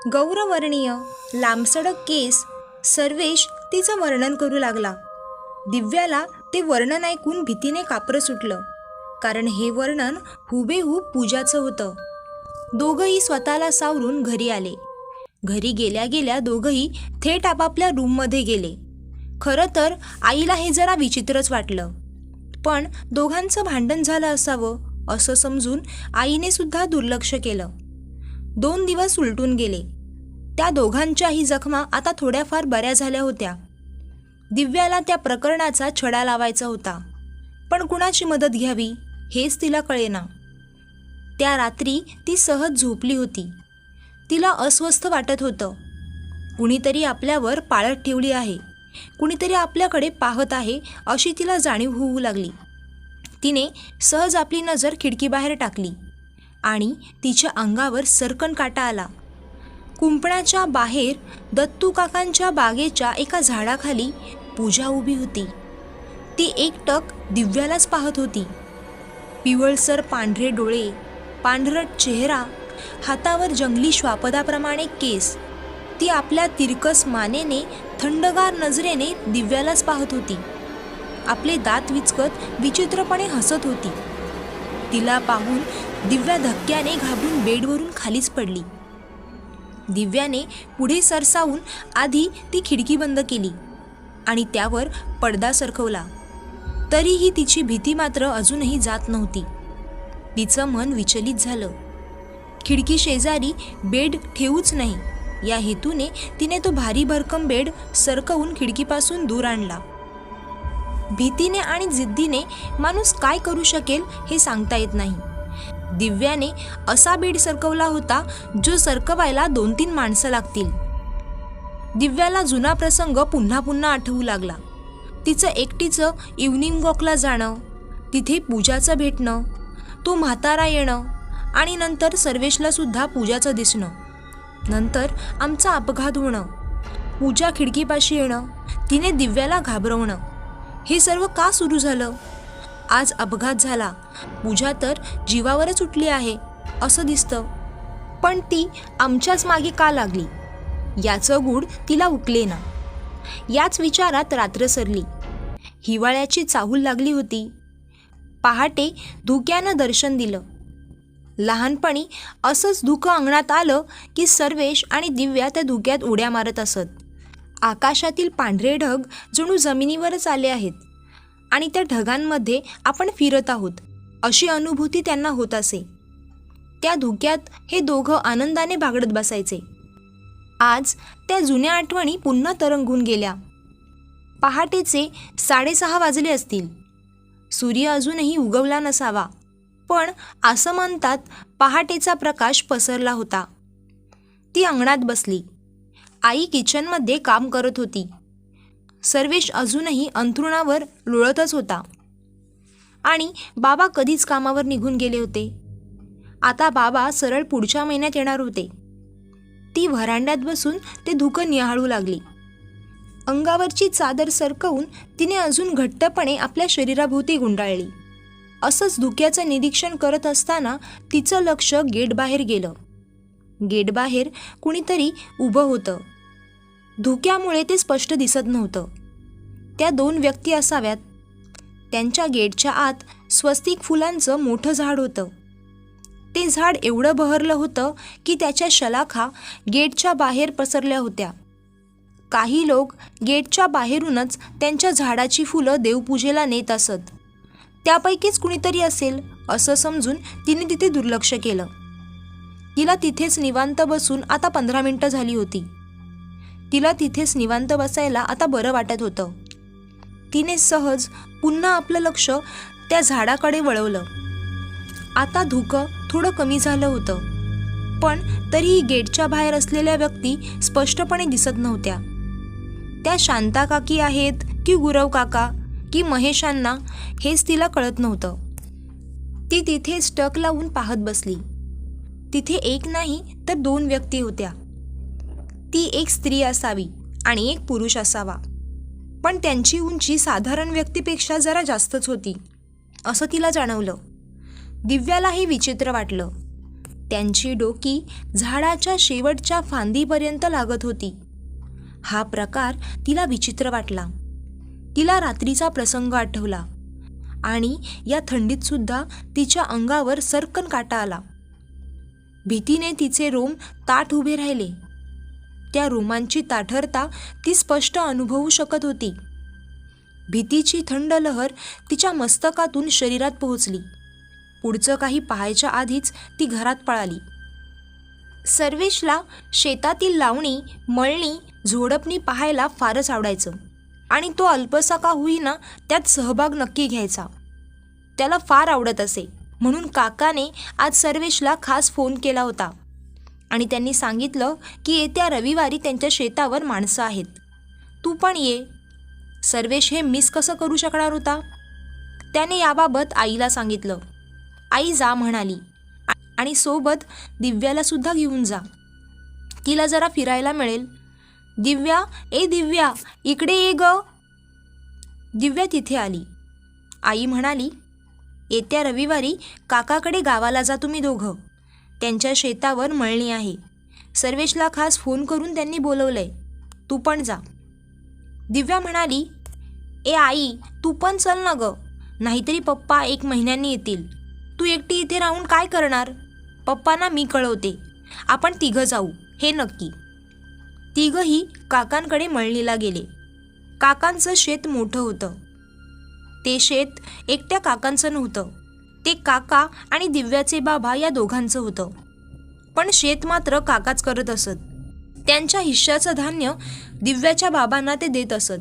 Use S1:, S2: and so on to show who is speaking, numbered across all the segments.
S1: गौरवर्णीय लांबसडक केस. सर्वेश तिचं वर्णन करू लागला. दिव्याला ते वर्णन ऐकून भीतीने कापरं सुटलं, कारण हे वर्णन हुबेहूब पूजाचं होतं. दोघंही स्वतःला सावरून घरी आले. घरी गेल्या गेल्या दोघंही थेट आपापल्या रूममध्ये गेले. खरं तर आईला हे जरा विचित्रच वाटलं, पण दोघांचं भांडण झालं असावं असं समजून आईने सुद्धा दुर्लक्ष केलं. 2 दिवस उलटून गेले. त्या दोघांच्याही जखमा आता थोड्याफार बऱ्या झाल्या होत्या. दिव्याला त्या प्रकरणाचा छडा लावायचा होता, पण कुणाची मदत घ्यावी हेच तिला कळेना. त्या रात्री ती सहज झोपली होती. तिला अस्वस्थ वाटत होतं. कुणीतरी आपल्यावर पाळत ठेवली आहे, कुणीतरी आपल्याकडे पाहत आहे अशी तिला जाणीव होऊ लागली. तिने सहज आपली नजर खिडकीबाहेर टाकली आणि तिच्या अंगावर सरकन काटा आला. कुंपणाच्या बाहेर दत्तू काकांच्या बागेच्या एका झाडाखाली पूजा उभी होती. ती एकटक दिव्यालाच पाहत होती. पिवळसर पांढरे डोळे, पांढरट चेहरा, हातावर जंगली श्वापदाप्रमाणे केस. ती आपल्या तिरकस मानेने थंडगार नजरेने दिव्यालाच पाहत होती. आपले दात विचकत विचित्रपणे हसत होती. तिला पाहून दिव्या धक्क्याने घाबरून बेडवरून खालीच पडली. दिव्याने पुढे सरसावून आधी ती खिडकी बंद केली आणि त्यावर पडदा सरकवला. तरीही तिची भीती मात्र अजूनही जात नव्हती. तिचं मन विचलित झालं. खिडकी शेजारी बेड ठेवूच नाही या हेतूने तिने तो भारी भरकम बेड सरकवून खिडकीपासून दूर आणला. भीतीने आणि जिद्दीने माणूस काय करू शकेल हे सांगता येत नाही. दिव्याने असा बेड सरकवला होता जो सरकवायला 2-3 माणसं लागतील. दिव्याला जुना प्रसंग पुन्हा पुन्हा आठवू लागला. तिचं एकटीचं इव्हनिंग वॉकला जाणं, तिथे पूजाचं भेटणं, तो म्हातारा येणं आणि नंतर सर्वेशला सुद्धा पूजाचं दिसणं. नंतर आमचा अपघात होणं, पूजा खिडकीपाशी येणं, तिने दिव्याला घाबरवणं. हे सर्व का सुरू झालं? आज अपघात झाला, पूजा तर जीवावरच उठली आहे असं दिसतं, पण ती आमच्याच मागे का लागली याचं गूढ तिला उकलेना. याच विचारात रात्र सरली. हिवाळ्याची चाहूल लागली होती. पहाटे धुक्यानं दर्शन दिलं. लहानपणी असंच धुकं अंगणात आलं की सर्वेश आणि दिव्या त्या धुक्यात उड्या मारत असत. आकाशातील पांढरे ढग जणू जमिनीवरच आले आहेत आणि त्या ढगांमध्ये आपण फिरत आहोत अशी अनुभूती त्यांना होत असे. त्या धुक्यात हे दोघं आनंदाने बागडत बसायचे. आज त्या जुन्या आठवणी पुन्हा तरंगून गेल्या. पहाटेचे 6:30 वाजले असतील. सूर्य अजूनही उगवला नसावा, पण असं म्हणतात पहाटेचा प्रकाश पसरला होता. ती अंगणात बसली. आई किचनमध्ये काम करत होती. सर्वेश अजूनही अंथरुणावर लोळतच होता आणि बाबा कधीच कामावर निघून गेले होते. आता बाबा सरळ पुढच्या महिन्यात येणार होते. ती व्हरांड्यात बसून ते धुकं निहाळू लागली. अंगावरची चादर सरकवून तिने अजून घट्टपणे आपल्या शरीराभोवती गुंडाळली. असंच धुक्याचं निरीक्षण करत असताना तिचं लक्ष गेटबाहेर गेलं. गेटबाहेर कुणीतरी उभं होतं. धुक्यामुळे ते स्पष्ट दिसत नव्हतं. त्या 2 व्यक्ती असाव्यात. त्यांच्या गेटच्या आत स्वस्तिक फुलांचं मोठं झाड होतं. ते झाड एवढं बहरलं होतं की त्याच्या शलाखा गेटच्या बाहेर पसरल्या होत्या. काही लोक गेटच्या बाहेरूनच त्यांच्या झाडाची फुलं देवपूजेला नेत असत. त्यापैकीच कुणीतरी असेल असं समजून तिने तिथे दुर्लक्ष केलं. तिला तिथेच निवांत बसून आता 15 मिनिटं झाली होती. तिला तिथेच निवांत बसायला आता बरं वाटत होतं. तिने सहज पुन्हा आपलं लक्ष त्या झाडाकडे वळवलं. आता धुकं थोडं कमी झालं होतं, पण तरीही गेटच्या बाहेर असलेल्या व्यक्ती स्पष्टपणे दिसत नव्हत्या. त्या शांता काकी आहेत की गुरव काका की महेशांना हेच तिला कळत नव्हतं. ती तिथे स्टक लावून पाहत बसली. तिथे एक नाही तर 2 व्यक्ती होत्या. ती एक स्त्री असावी आणि एक पुरुष असावा, पण त्यांची उंची साधारण व्यक्तीपेक्षा जरा जास्तच होती असं तिला जाणवलं. दिव्याला हे विचित्र वाटलं. त्यांची डोकी झाडाच्या शेवटच्या फांदीपर्यंत लागत होती. हा प्रकार तिला विचित्र वाटला. तिला रात्रीचा प्रसंग आठवला आणि या थंडीत सुद्धा तिच्या अंगावर सर्कन काटा आला. भीतीने तिचे रोम ताठ उभे राहिले. त्या रोमांची ताठरता ती स्पष्ट अनुभवू शकत होती. भीतीची थंड लहर तिच्या मस्तकातून शरीरात पोहोचली. पुढचं काही पाहायच्या आधीच ती घरात पळाली. सर्वेशला शेतातील लावणी, मळणी, झोडपणी पाहायला फारच आवडायचं आणि तो अल्पसा का होईना त्यात सहभाग नक्की घ्यायचा. त्याला फार आवडत असे. म्हणून काकाने आज सर्वेशला खास फोन केला होता आणि त्यांनी सांगितलं की येत्या रविवारी त्यांच्या शेतावर माणसं आहेत, तू पण ये. सर्वेश हे मिस कसं करू शकणार होता? त्याने याबाबत आईला सांगितलं. आई जा म्हणाली आणि सोबत दिव्याला सुद्धा घेऊन जा, तिला जरा फिरायला मिळेल. दिव्या, ए दिव्या, इकडे ये ग. दिव्या तिथे आली. आई म्हणाली, येत्या रविवारी काकाकडे गावाला जा तुम्ही दोघं, त्यांच्या शेतावर मळणी आहे. सर्वेशला खास फोन करून त्यांनी बोलवलंय, तू पण जा. दिव्या म्हणाली, ए आई, तू पण चल ना ग, नाहीतरी पप्पा 1 महिन्यांनी येतील. तू एकटी इथे राहून काय करणार? पप्पांना मी कळवते, आपण तिघं जाऊ, हे नक्की. तिघंही काकांकडे मळणीला गेले. काकांचं शेत मोठं होतं. ते शेत एकट्या काकांचं नव्हतं, ते काका आणि दिव्याचे बाबा या दोघांचं होतं. पण शेत मात्र काकाच करत असत. त्यांच्या हिश्श्याचं धान्य दिव्याच्या बाबांना ते देत असत.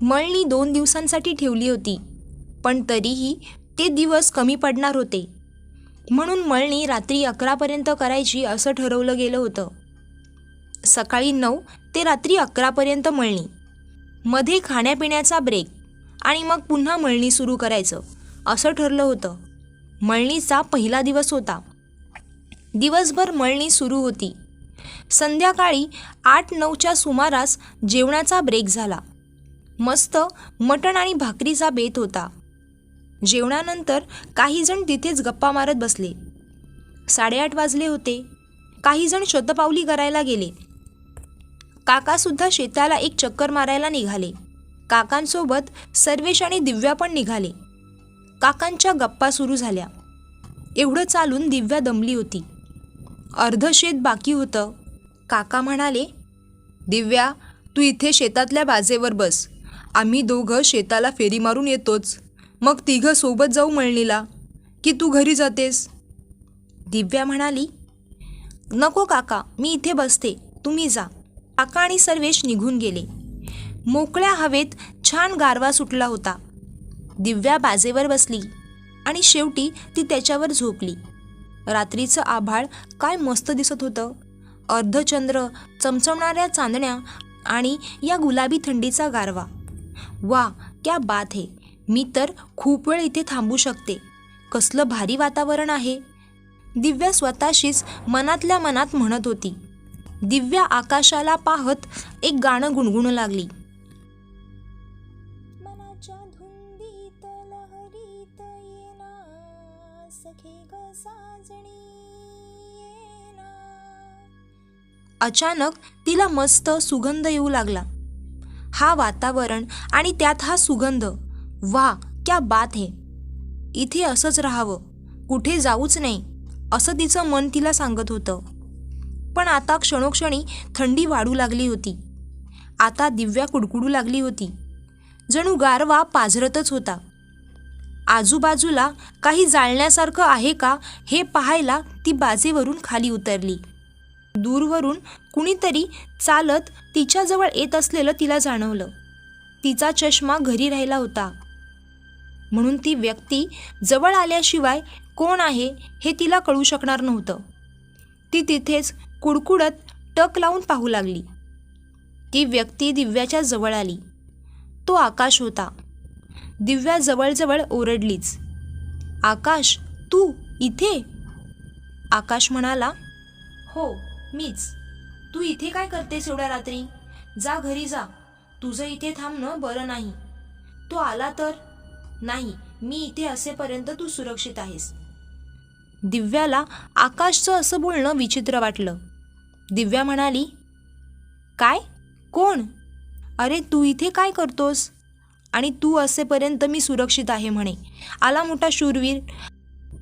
S1: मळणी 2 दिवसांसाठी ठेवली होती, पण तरीही ते दिवस कमी पडणार होते. म्हणून मळणी रात्री 11पर्यंत करायची असं ठरवलं गेलं होतं. सकाळी 9 ते रात्री 11पर्यंत मळणी, मध्ये खाण्यापिण्याचा ब्रेक आणि मग पुन्हा मळणी सुरू करायचं असं ठरलं होतं. मळणीचा पहिला दिवस होता. दिवसभर मळणी सुरू होती. संध्याकाळी 8-9च्या सुमारास जेवणाचा ब्रेक झाला. मस्त मटण आणि भाकरीचा बेत होता. जेवणानंतर काही जण तिथेच गप्पा मारत बसले. 8:30 वाजले होते. काही जण शतपावली करायला गेले. काकासुद्धा शेताला एक चक्कर मारायला निघाले. काकांसोबत सर्वेश आणि दिव्या पण निघाले. काकांच्या गप्पा सुरू झाल्या. एवढं चालून दिव्या दमली होती. अर्ध शेत बाकी होतं. काका म्हणाले, दिव्या, तू इथे शेतातल्या बाजेवर बस, आम्ही दोघं शेताला फेरी मारून येतोच, मग तिघं सोबत जाऊ मळणीला, की तू घरी जातेस? दिव्या म्हणाली, नको काका, मी इथे बसते, तुम्ही जा. काका आणि सर्वेश निघून गेले. मोकळ्या हवेत छान गारवा सुटला होता. दिव्या बाजेवर बसली आणि शेवटी ती त्याच्यावर झोपली. रात्रीचं आभाळ काय मस्त दिसत होतं. अर्धचंद्र, चमचमणाऱ्या चांदण्या आणि या गुलाबी थंडीचा गारवा. वा, क्या बात है. मी तर खूप वेळ इथे थांबू शकते. कसलं भारी वातावरण आहे. दिव्या स्वतःशीच मनातल्या मनात म्हणत होती. दिव्या आकाशाला पाहत एक गाणं गुणगुणू लागली. मनाच्या धुंदीत लहरीत येना, सखे ग साजणी येना. अचानक तिला मस्त सुगंध येऊ लागला. हा वातावरण आणि त्यात हा सुगंध, वा, क्या बात है. इथे असंच राहावं, कुठे जाऊच नाही, असं तिचं मन तिला सांगत होतं. पण आता क्षणोक्षणी थंडी वाढू लागली होती. आता दिव्या कुडकुडू लागली होती. जणू गारवा पाझरतच होता. आजूबाजूला काही जाळण्यासारखं आहे का हे पाहायला ती बाजेवरून खाली उतरली. दूरवरून कुणीतरी चालत तिच्याजवळ येत असलेलं तिला जाणवलं. तिचा चष्मा घरी राहिला होता, म्हणून ती व्यक्ती जवळ आल्याशिवाय कोण आहे हे तिला कळू शकणार नव्हतं. ती तिथेच कुडकुडत टक लावून पाहू लागली. ती व्यक्ती दिव्याच्या जवळ आली. तो आकाश होता. दिव्या जवळजवळ ओरडलीच, आकाश, तू इथे? आकाश म्हणाला, हो मीच. तू इथे काय करतेस एवढ्या रात्री? जा घरी जा, तुझं इथे थांबणं बरं नाही. तो आला तर? नाही, मी इथे असेपर्यंत तू सुरक्षित आहेस. दिव्याला आकाशचं असं बोलणं विचित्र वाटलं. दिव्या म्हणाली, काय? कोण? अरे तू इथे काय करतोस? आणि तू असेपर्यंत मी सुरक्षित आहे म्हणे. आला मोठा शूरवीर.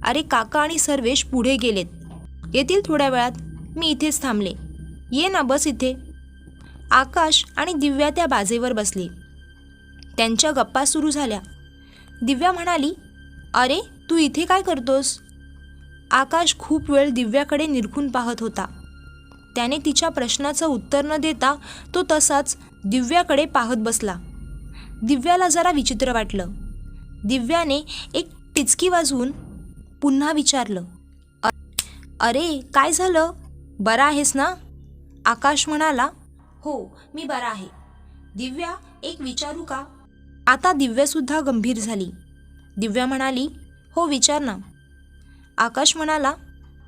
S1: अरे काका आणि सर्वेश पुढे गेलेत, येतील थोड्या वेळात. मी इथेच थांबले. ये ना, बस इथे. आकाश आणि दिव्या त्या बाजेवर बसले. त्यांच्या गप्पा सुरू झाल्या. दिव्या म्हणाली, अरे तू इथे काय करतोस? आकाश खूप वेळ दिव्याकडे निरखून पाहत होता. त्याने तिच्या प्रश्नाचं उत्तर न देता तो तसाच दिव्याकडे पाहत बसला. दिव्याला जरा विचित्र वाटलं. दिव्याने एक टिचकी वाजवून पुन्हा विचारलं, अरे काय झालं? बरा आहेस ना? आकाश म्हणाला, हो मी बरा आहे. दिव्या, एक विचारू का? आता दिव्यासुद्धा गंभीर झाली. दिव्या म्हणाली, हो विचार ना. आकाश म्हणाला,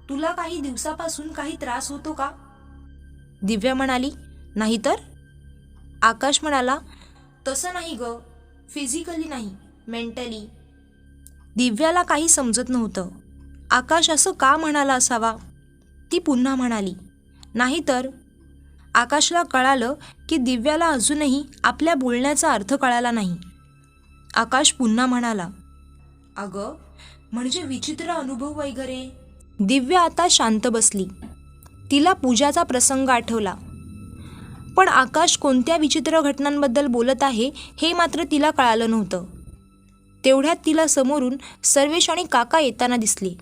S1: तुला काही दिवसापासून काही त्रास होतो का? दिव्या म्हणाली, नाही तर. आकाश म्हणाला, तसं नाही ग, फिजिकली नाही, मेंटली. दिव्याला काही समजत नव्हतं. आकाश असं का म्हणाला असावा? ती पुन्हा म्हणाली, नाही तर. आकाशला कळालं की दिव्याला अजूनही आपल्या बोलण्याचा अर्थ कळाला नाही. आकाश पुन्हा म्हणाला, अगं म्हणजे विचित्र अनुभव वगैरे. दिव्या आता शांत बसली. तिला पूजाचा प्रसंग आठवला. पण आकाश कोणत्या विचित्र घटनांबद्दल बोलत आहे हे मात्र तिला कळालं नव्हतं. तेवढ्यात तिला समोरून सर्वेश आणि काका येताना दिसले.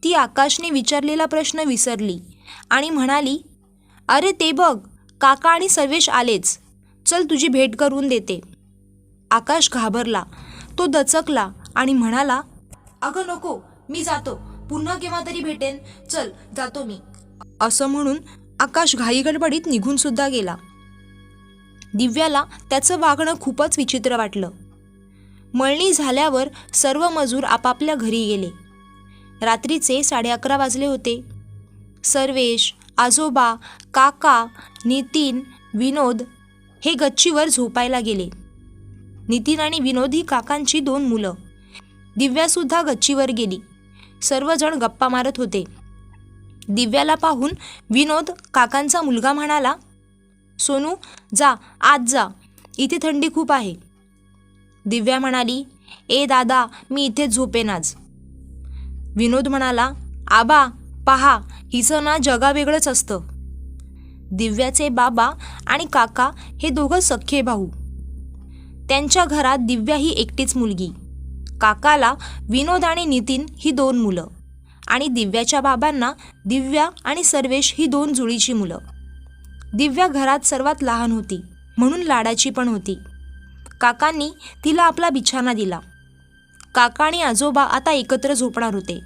S1: ती आकाशने विचारलेला प्रश्न विसरली आणि म्हणाली, अरे ते बघ, काका आणि सर्वेश आलेच. चल तुझी भेट करून देते. आकाश घाबरला. तो दचकला आणि म्हणाला, अगं नको, मी जातो, पुन्हा केव्हा तरी भेटेन, चल जातो मी. असं म्हणून आकाश घाईगडबडीत निघून सुद्धा गेला. दिव्याला त्याचं वागणं खूपच विचित्र वाटलं. मळणी झाल्यावर सर्व मजूर आपापल्या घरी गेले. रात्रीचे 11:30 वाजले होते. सर्वेश, आजोबा, काका, नितीन, विनोद हे गच्चीवर झोपायला गेले. नितीन आणि विनोद ही काकांची 2 मुलं. दिव्यासुद्धा गच्चीवर गेली. सर्वजण गप्पा मारत होते. दिव्याला पाहून विनोद, काकांचा मुलगा, म्हणाला, सोनू जा, आत जा, इथे थंडी खूप आहे. दिव्या म्हणाली, ए दादा, मी इथेच झोपेन आज. विनोद म्हणाला, आबा पहा, हिचं ना जगावेगळंच असतं. दिव्याचे बाबा आणि काका हे दोघं सख्खे भाऊ. त्यांच्या घरात दिव्या ही एकटीच मुलगी. काकाला विनोद आणि नितीन ही 2 मुलं आणि दिव्याच्या बाबांना दिव्या आणि सर्वेश ही 2 जुळीची मुलं. दिव्या घरात सर्वात लहान होती, म्हणून लाडाची पण होती. काकांनी तिला आपला बिछाना दिला. काका आणि आजोबा आता एकत्र झोपणार होते,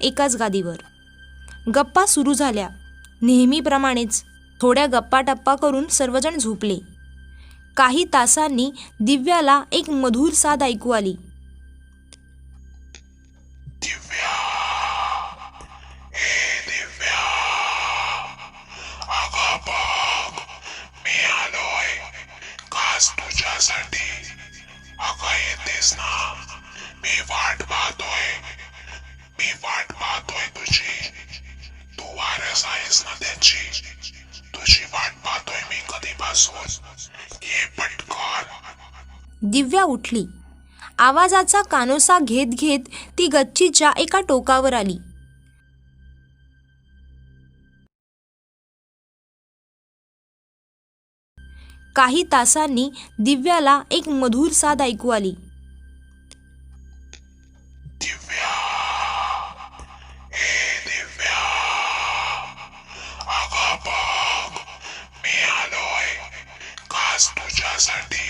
S1: एकाच गादीवर. गप्पा सुरू झाल्या. नेहमीप्रमाणेच थोड्या गप्पा टप्पा करून सर्वजण झोपले. काही तासांनी दिव्याला एक मधुर साद ऐकू आली.
S2: तुझ्यासाठी. अगं येतेस ना? मी वाट पाहतोय तुझी. तू वारस आहेस ना त्याची. तुझी वाट पाहतोय मी कधीपासून. ये पटकन.
S1: दिव्या उठली. आवाजाचा कानोसा घेत घेत ती गच्चीच्या एका टोकावर आली. काही तासांनी दिव्याला एक मधुर साद ऐकू आली.
S2: दिव्या, हे दिव्या, अगं बघ, मी आलोय खास तुझ्यासाठी.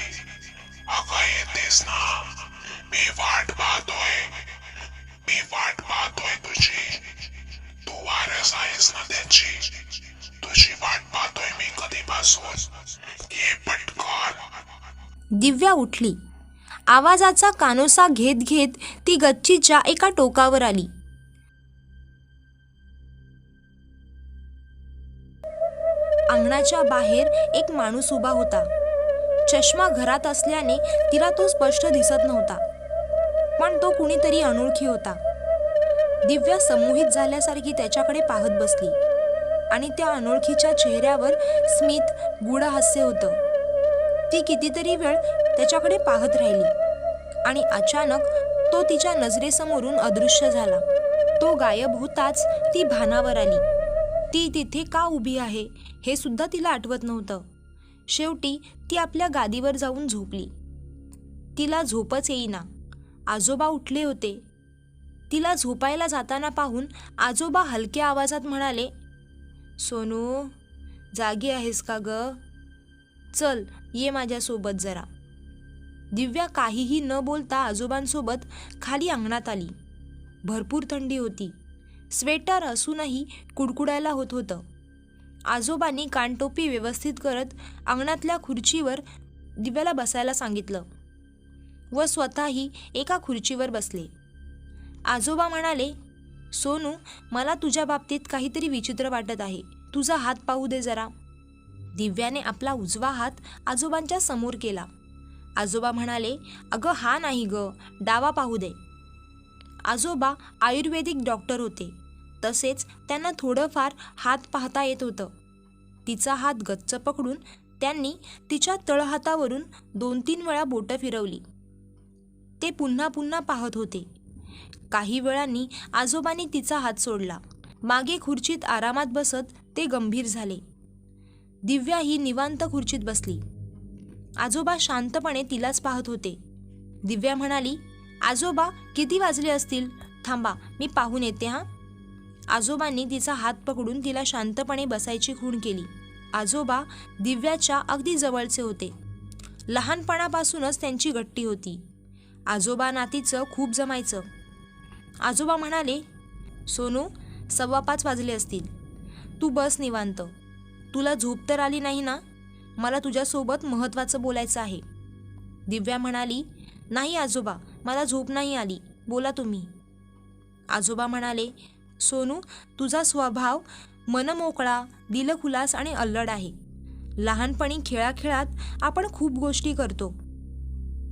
S2: अगं येतेस ना? मी वाट पाहतोय तुझी. तू वारस आहेस ना त्याची. तुझी वाट पाहतोय मी कधीपासून. ये पटकन.
S1: दिव्या उठली. आवाजाचा कानोसा घेत घेत ती गच्चीच्या एका टोकावर आली. अंगणाच्या बाहेर एक माणूस उभा होता. चष्मा घरात असल्याने तिला तो स्पष्ट दिसत नव्हता, पण तो कुणीतरी अनोळखी होता. दिव्या संमोहित झाल्यासारखी त्याच्याकडे पाहत बसली आणि त्या अनोळखीच्या चेहऱ्यावर स्मित गूढ हास्य होतं. ती कितीतरी वेळ त्याच्याकडे पाहत राहिली आणि अचानक तो तिच्या नजरेसमोरून अदृश्य झाला. तो गायब होताच ती भानावर आली. ती तिथे का उभी आहे हे सुद्धा तिला आठवत नव्हतं. शेवटी ती आपल्या गादीवर जाऊन झोपली. तिला झोपच येईना. आजोबा उठले होते. तिला झोपायला जाताना पाहून आजोबा हलक्या आवाजात म्हणाले, सोनू, जागी आहेस का ग? चल ये माझ्यासोबत जरा. दिव्या काहीही न बोलता आजोबांसोबत खाली अंगणात आली. भरपूर थंडी होती. स्वेटर असूनही कुडकुडायला होत होतं. आजोबांनी कानटोपी व्यवस्थित करत अंगणातल्या खुर्चीवर दिव्याला बसायला सांगितलं व स्वतःही एका खुर्चीवर बसले. आजोबा म्हणाले, सोनू, मला तुझ्या बाबतीत काहीतरी विचित्र वाटत आहे. तुझा हात पाहू दे जरा. दिव्याने आपला उजवा हात आजोबांच्या समोर केला. आजोबा म्हणाले, अगं हा नाही ग, डावा पाहू दे. आजोबा आयुर्वेदिक डॉक्टर होते. तसेच त्यांना थोडंफार हात पाहता येत होतं. तिचा हात गच्च पकडून त्यांनी तिच्या तळहातावरून 2-3 वेळा बोटं फिरवली. ते पुन्हा पुन्हा पाहत होते. काही वेळांनी आजोबांनी तिचा हात सोडला. मागे खुर्चीत आरामात बसत ते गंभीर झाले. दिव्या ही निवांत खुर्चीत बसली. आजोबा शांतपणे तिलाच पाहत होते. दिव्या म्हणाली, आजोबा किती वाजले असतील? थांबा, मी पाहून येते हां. आजोबांनी तिचा हात पकडून तिला शांतपणे बसायची खूण केली. आजोबा दिव्याच्या अगदी जवळचे होते. लहानपणापासूनच त्यांची गट्टी होती. आजोबा नातीचं खूप जमायचं. आजोबा म्हणाले, सोनू, 5:15 वाजले असतील. तू बस निवांत. तुला झोप तर आली नाही ना? मला तुझ्यासोबत महत्त्वाचं बोलायचं आहे. दिव्या म्हणाली, नाही आजोबा, मला झोप नाही आली, बोला तुम्ही. आजोबा म्हणाले, सोनू, तुझा स्वभाव मनमोकळा, दिलखुलास आणि अल्लड आहे. लहानपणी खेळाखेळात आपण खूप गोष्टी करतो.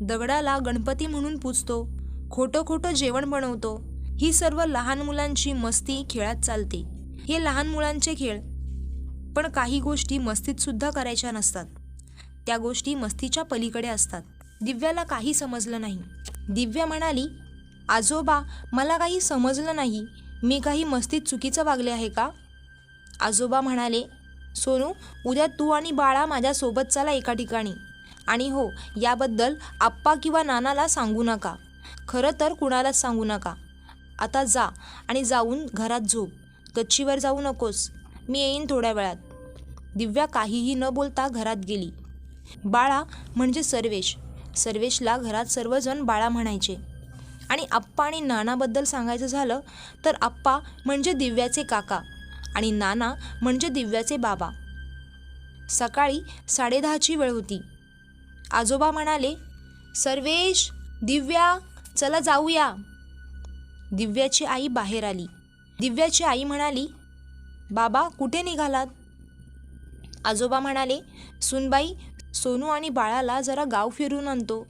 S1: दगडाला गणपती म्हणून पूजतो, खोटं खोटं जेवण बनवतो. ही सर्व लहान मुलांची मस्ती खेळात चालते. हे लहान मुलांचे खेळ. पण काही गोष्टी मस्तीत सुद्धा करायच्या नसतात. त्या गोष्टी मस्तीच्या पलीकडे असतात. दिव्याला काही समजलं नाही. दिव्या म्हणाली, आजोबा, मला काही समजलं नाही. मी काही मस्तीत चुकीचं वागले आहे का? आजोबा म्हणाले, सोनू, उद्या तू आणि बाळा माझ्यासोबत चला एका ठिकाणी. आणि हो, याबद्दल आप्पा किंवा नानाला सांगू नका. खरं तर कुणालाच सांगू नका. आता जा आणि जाऊन घरात झोप. गच्चीवर जाऊ नकोस. मी येईन थोड्या वेळात. दिव्या काहीही न बोलता घरात गेली. बाळा म्हणजे सर्वेश. सर्वेशला घरात सर्वजण बाळा म्हणायचे. आणि आप्पा आणि नानाबद्दल सांगायचं झालं तर आप्पा म्हणजे दिव्याचे काका आणि नाना म्हणजे दिव्याचे बाबा. सकाळी 10:30ची वेळ होती. आजोबा म्हणाले, सर्वेश, दिव्या, चला जाऊया. दिव्याची आई बाहेर आली. दिव्याची आई म्हणाली, बाबा, कुठे निघालात? आजोबा म्हणाले, सुनबाई, सोनू आणि बाळाला जरा गाव फिरून आणतो.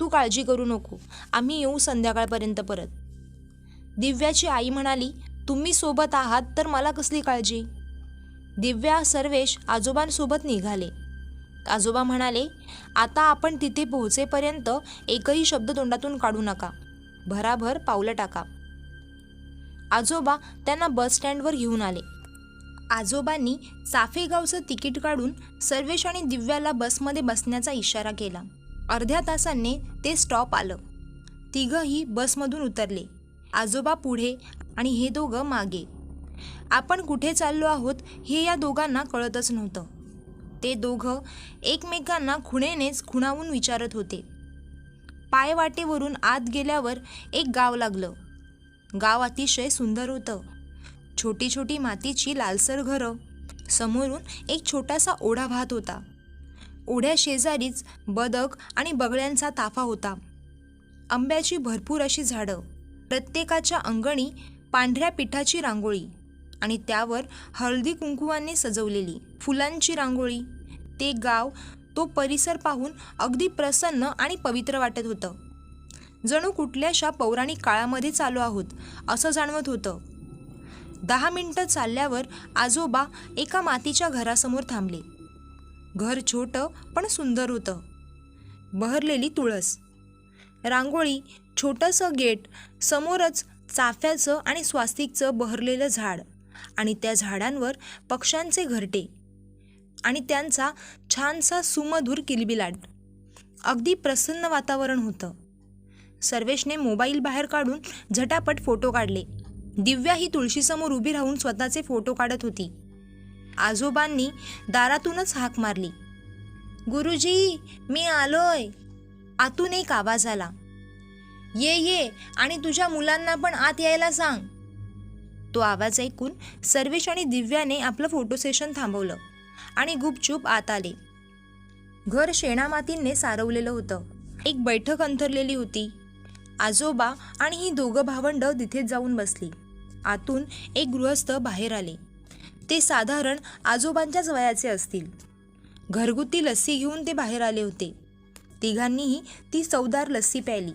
S1: तू काळजी करू नको, आम्ही येऊ संध्याकाळपर्यंत परत. दिव्याची आई म्हणाली, तुम्ही सोबत आहात तर मला कसली काळजी. दिव्या सर्वेश आजोबांसोबत निघाले. आजोबा म्हणाले, आता आपण तिथे पोहोचेपर्यंत एकही शब्द तोंडातून काढू नका. भराभर पावलं टाका. आजोबा त्यांना बस स्टँडवर घेऊन आले. आजोबांनी चाफेगावचं तिकीट काढून सर्वेश आणि दिव्याला बसमध्ये बसण्याचा इशारा केला. अर्ध्या तासाने ते स्टॉप आलं. तिघंही बसमधून उतरले. आजोबा पुढे आणि हे दोघं मागे. आपण कुठे चाललो आहोत हे या दोघांना कळतच नव्हतं. ते दोघं एकमेकांना खुणेनेच खुणावून विचारत होते. पायवाटेवरून आत गेल्यावर एक गाव लागलं. गाव अतिशय सुंदर होतं. छोटी छोटी मातीची लालसर घरं. समोरून एक छोटासा ओढा वाहत होता. ओढ्या शेजारीच बदक आणि बगळ्यांचा ताफा होता. आंब्याची भरपूर अशी झाडं. प्रत्येकाच्या अंगणी पांढऱ्या पिठाची रांगोळी आणि त्यावर हळदी कुंकुवाने सजवलेली फुलांची रांगोळी. ते गाव, तो परिसर पाहून अगदी प्रसन्न आणि पवित्र वाटत होतं. जणू कुठल्याशा पौराणिक काळामध्ये चालू आहोत असं जाणवत होतं. 10 मिनिटं चालल्यावर आजोबा एका मातीच्या घरासमोर थांबले. घर छोटं पण सुंदर होतं. बहरलेली तुळस, रांगोळी, छोटंसं गेट, समोरच चाफ्याचं आणि स्वास्तिकचं बहरलेलं झाड आणि त्या झाडांवर पक्ष्यांचे घरटे आणि त्यांचा छानसा सुमधुर किलबिलाट. अगदी प्रसन्न वातावरण होतं. सर्वेशने मोबाईल बाहेर काढून झटापट फोटो काढले. दिव्या ही तुळशीसमोर उभी राहून स्वतःचे फोटो काढत होती. आजोबांनी दारातूनच हाक मारली, गुरुजी मी आलोय. आतून एक आवाज आला, ये ये आणि तुझ्या मुलांना पण आत यायला सांग. तो आवाज ऐकून सर्वेश आणि दिव्याने आपलं फोटो सेशन थांबवलं आणि गुपचूप आत आले. घर शेणामातीने सारवलेलं होतं. एक बैठक अंथरलेली होती. आजोबा आणि ही दोघं भावंड तिथेच जाऊन बसली. आतून एक गृहस्थ बाहेर आले. ते साधारण आजोबांच्याच वयाचे असतील. घरगुती लस्सी घेऊन ते बाहेर आले होते. तिघांनीही ती चवदार लस्सी प्यायली.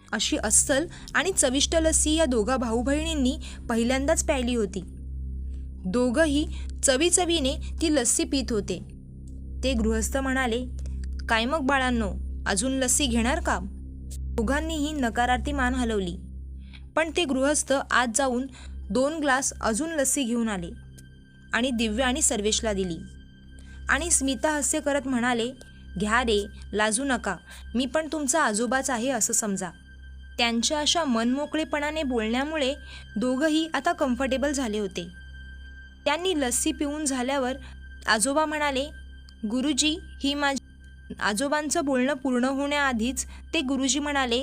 S1: अशी अस्सल आणि चविष्ट लस्सी या दोघा भाऊ बहिणींनी पहिल्यांदाच प्यायली होती. दोघंही चवीचवीने ती लस्सी पित होते. ते गृहस्थ म्हणाले, काय मग बाळांनो, अजून लस्सी घेणार का? दोघांनीही नकारार्थी मान हलवली. पण ते गृहस्थ आत जाऊन 2 ग्लास अजून लस्सी घेऊन आले आणि दिव्या आणि सर्वेशला दिली. आणि स्मिता हास्य करत म्हणाले, घ्या रे, लाजू नका, मी पण तुमचा आजोबाच आहे असं समजा. त्यांच्या अशा मनमोकळेपणाने बोलण्यामुळे दोघंही आता कम्फर्टेबल झाले होते. त्यांनी लस्सी पिऊन झाल्यावर आजोबा म्हणाले, गुरुजी ही माझी. आजोबांचं बोलणं पूर्ण होण्याआधीच ते गुरुजी म्हणाले,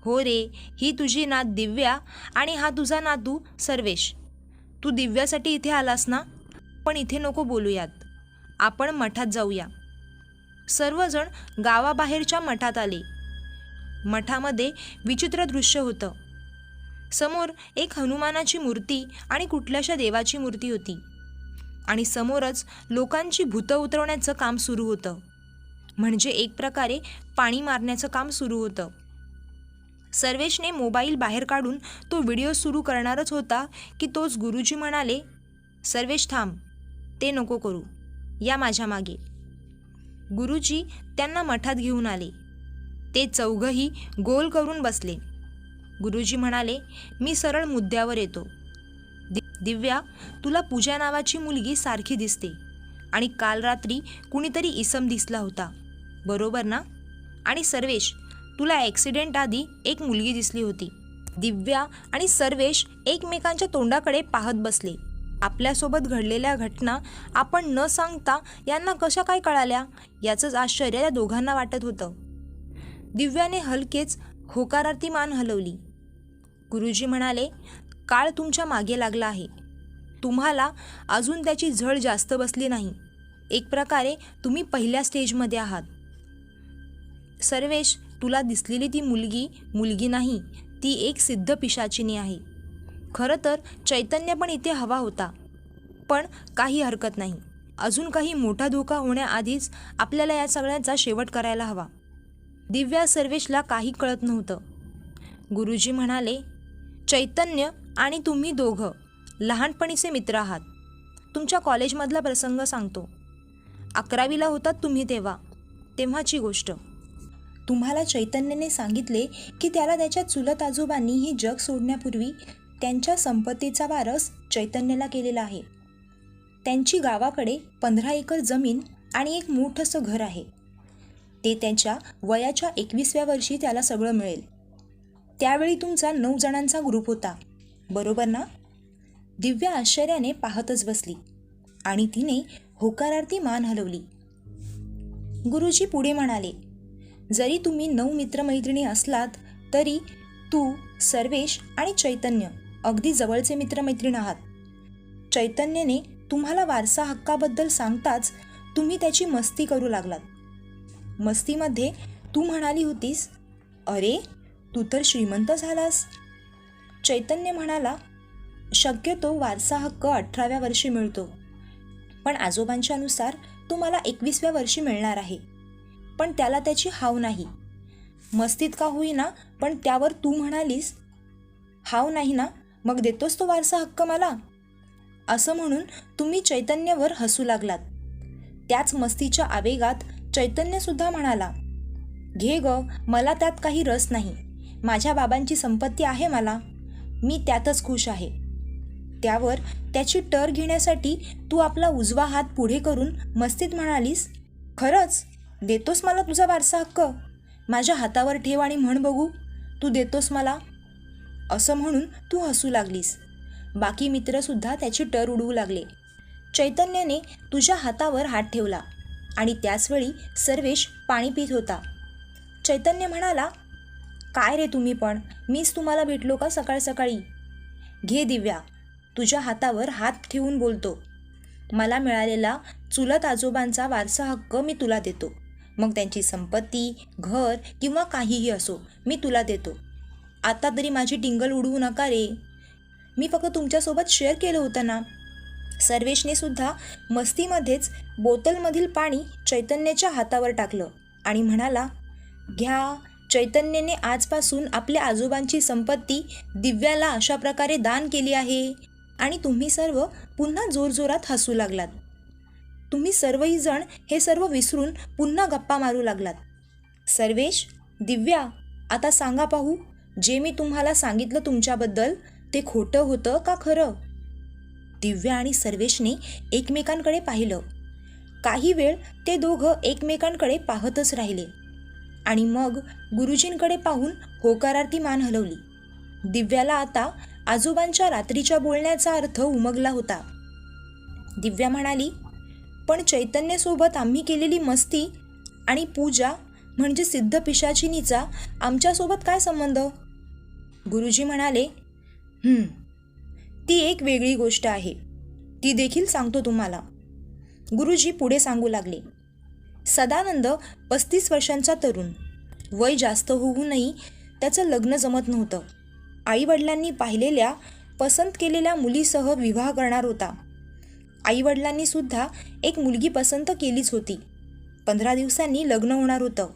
S1: हो रे, ही तुझी नात दिव्या आणि हा तुझा नातू सर्वेश. तू दिव्यासाठी इथे आलास ना? पण इथे नको बोलूयात, आपण मठात जाऊया. सर्वजण गावाबाहेरच्या मठात आले. मठामध्ये विचित्र दृश्य होतं. समोर एक हनुमानाची मूर्ती आणि कुठल्याशा देवाची मूर्ती होती आणि समोरच लोकांची भूतं उतरवण्याचं काम सुरू होतं. म्हणजे एक प्रकारे पाणी मारण्याचं काम सुरू होतं. सर्वेशने मोबाईल बाहेर काढून तो व्हिडिओ सुरू करणारच होता की तोच गुरुजी म्हणाले, सर्वेश थांब, ते नको करू, या माझ्या मागे. गुरुजी त्यांना मठात घेऊन आले. ते चौघही गोल करून बसले. गुरुजी म्हणाले, मी सरळ मुद्द्यावर येतो. दिव्या, तुला पूजा नावाची मुलगी सारखी दिसते आणि काल रात्री कुणीतरी इसम दिसला होता, बरोबर ना? आणि सर्वेश, तुला ॲक्सिडेंट आधी एक मुलगी दिसली होती. दिव्या आणि सर्वेश एकमेकांच्या तोंडाकडे पाहत बसले. आपल्यासोबत घडलेल्या घटना आपण न सांगता यांना कशा काय कळाल्या याचंच आश्चर्य या दोघांना वाटत होतं. दिव्याने हलकेच होकारार्थी मान हलवली. गुरुजी म्हणाले, काळ तुमच्या मागे लागला आहे. तुम्हाला अजून त्याची झळ जास्त बसली नाही. एक प्रकारे तुम्ही पहिल्या स्टेजमध्ये आहात. सर्वेश, तुला दिसलेली ती मुलगी नाही, ती एक सिद्ध पिशाचिनी आहे. खरं तर चैतन्य पण इथे हवा होता, पण काही हरकत नाही. अजून काही मोठा धोका होण्याआधीच आपल्याला या सगळ्याचा शेवट करायला हवा. दिव्या सर्वेशला काही कळत नव्हतं. गुरुजी म्हणाले, चैतन्य आणि तुम्ही दोघं लहानपणीचे मित्र आहात. तुमच्या कॉलेजमधला प्रसंग सांगतो. 11वीला होतात तुम्ही तेव्हाची गोष्ट. तुम्हाला चैतन्याने सांगितले की त्याला त्याच्या चुलत आजोबांनी हे जग सोडण्यापूर्वी त्यांच्या संपत्तीचा वारस चैतन्याला केलेला आहे. त्यांची गावाकडे 15 एकर जमीन आणि एक मोठंसं घर आहे. ते त्याच्या वयाच्या 21व्या वर्षी त्याला सगळं मिळेल. त्यावेळी तुमचा 9 जणांचा ग्रुप होता, बरोबर ना? दिव्या आश्चर्याने पाहतच बसली आणि तिने होकारार्थी मान हलवली. गुरुजी पुढे म्हणाले, जरी तुम्ही 9 मित्रमैत्रिणी असलात तरी तू, सर्वेश आणि चैतन्य अगदी जवळचे मित्रमैत्रीण आहात. चैतन्याने तुम्हाला वारसा हक्काबद्दल सांगताच तुम्ही त्याची मस्ती करू लागलात. मस्तीमध्ये तू म्हणाली होतीस, अरे तू तर श्रीमंत झालास. चैतन्य म्हणाला, शक्यतो वारसा हक्क 18व्या वर्षी मिळतो, पण आजोबांच्या नुसार तो मला 21व्या वर्षी मिळणार आहे. पण त्याला त्याची हाव नाही. मस्तीत का होईना, पण त्यावर तू म्हणालीस, हाव नाही ना, मग देतोस तो वारसा हक्क मला. असं म्हणून तुम्ही चैतन्यवर हसू लागलात. त्याच मस्तीच्या आवेगात चैतन्यसुद्धा म्हणाला, घे ग, मला त्यात काही रस नाही. माझ्या बाबांची संपत्ती आहे मला, मी त्यातच खुश आहे. त्यावर त्याची टर घेण्यासाठी तू आपला उजवा हात पुढे करून मस्तीत म्हणालीस, खरंच देतोस मला तुझा वारसा हक्क? माझ्या हातावर ठेव आणि म्हण बघू, तू देतोस मला. असं म्हणून तू हसू लागलीस. बाकी मित्रसुद्धा त्याची टर उडवू लागले. चैतन्याने तुझ्या हातावर हात ठेवला आणि त्याचवेळी सर्वेश पाणी पित होता. चैतन्य म्हणाला, काय रे तुम्ही पण, मीच तुम्हाला भेटलो का सकाळ सकाळी? घे दिव्या, तुझ्या हातावर हात ठेवून बोलतो, मला मिळालेला चुलत आजोबांचा वारसा हक्क मी तुला देतो. मग त्यांची संपत्ती, घर किंवा काहीही असो, मी तुला देतो. आता तरी माझी टिंगल उडवू नका रे, मी फक्त तुमच्यासोबत शेअर केलं होतं ना. सर्वेशने सुद्धा मस्तीमध्येच बोतलमधील पाणी चैतन्याच्या हातावर टाकलं आणि म्हणाला, घ्या. चैतन्याने आजपासून आपल्या आजोबांची संपत्ती दिव्याला अशा प्रकारे दान केली आहे. आणि तुम्ही सर्व पुन्हा जोरजोरात हसू लागलात. तुम्ही सर्वही जण हे सर्व विसरून पुन्हा गप्पा मारू लागलात. सर्वेश, दिव्या, आता सांगा पाहू, जे मी तुम्हाला सांगितलं तुमच्याबद्दल ते खोटं होतं का खरं? दिव्या आणि सर्वेशने एकमेकांकडे पाहिलं. काही वेळ ते दोघं एकमेकांकडे पाहतच राहिले आणि मग गुरुजींकडे पाहून होकारार्थी मान हलवली. दिव्याला आता आजोबांच्या रात्रीच्या बोलण्याचा अर्थ उमगला होता. दिव्या म्हणाली, पण चैतन्यसोबत आम्ही केलेली मस्ती आणि पूजा म्हणजे सिद्ध पिशाचिनीचा आमच्यासोबत काय संबंध? गुरुजी म्हणाले, ती एक वेगळी गोष्ट आहे, ती देखील सांगतो तुम्हाला. गुरुजी पुढे सांगू लागले, सदानंद 35 वर्षांचा तरुण, वय जास्त होऊनही त्याचं लग्न जमत नव्हतं. आईवडिलांनी पाहिलेल्या पसंत केलेल्या मुलीसह विवाह करणार होता. आईवडिलांनी सुद्धा एक मुलगी पसंत केलीच होती. 15 दिवसांनी लग्न होणार होतं.